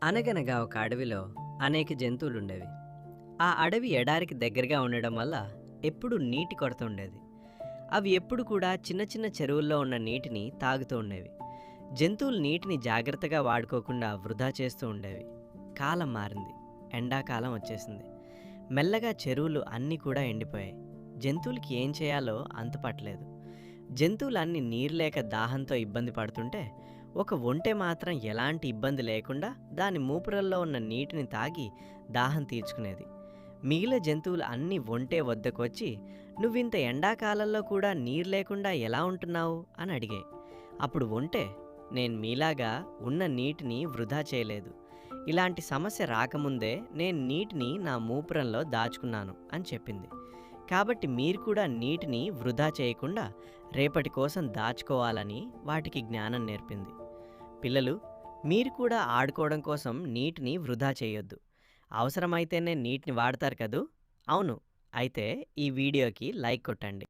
అనగనగా ఒక అడవిలో అనేక జంతువులుండేవి. ఆ అడవి ఎడారికి దగ్గరగా ఉండడం వల్ల ఎప్పుడూ నీటి కొరత ఉండేది. అవి ఎప్పుడు కూడా చిన్న చిన్న చెరువుల్లో ఉన్న నీటిని తాగుతూ ఉండేవి. జంతువులు నీటిని జాగ్రత్తగా వాడుకోకుండా వృధా చేస్తూ ఉండేవి. కాలం మారింది. ఎండాకాలం వచ్చేసింది. మెల్లగా చెరువులు అన్నీ కూడా ఎండిపోయాయి. జంతువులకి ఏం చేయాలో అంతుపట్టలేదు. జంతువులన్నీ నీరు లేక దాహంతో ఇబ్బంది పడుతుంటే, ఒక ఒంటె మాత్రం ఎలాంటి ఇబ్బంది లేకుండా దాని మూపురల్లో ఉన్న నీటిని తాగి దాహం తీర్చుకునేది. మిగిలిన జంతువులు అన్నీ ఒంటె వద్దకొచ్చి, "నువ్వింత ఎండాకాలంలో కూడా నీరు లేకుండా ఎలా ఉంటున్నావు?" అని అడిగాయి. అప్పుడు ఒంటె, "నేను మీలాగా ఉన్న నీటిని వృధా చేయలేదు. ఇలాంటి సమస్య రాకముందే నేను నీటిని నా మూపురంలో దాచుకున్నాను" అని చెప్పింది. కాబట్టి మీరు కూడా నీటిని వృధా చేయకుండా రేపటి కోసం దాచుకోవాలని వాటికి జ్ఞానం నేర్పింది. పిల్లలు, మీరు కూడా ఆడుకోవడం కోసం నీటిని వృధా చేయొద్దు. అవసరమైతేనే నీటిని వాడతారు కదూ? అవును. అయితే ఈ వీడియోకి లైక్ కొట్టండి.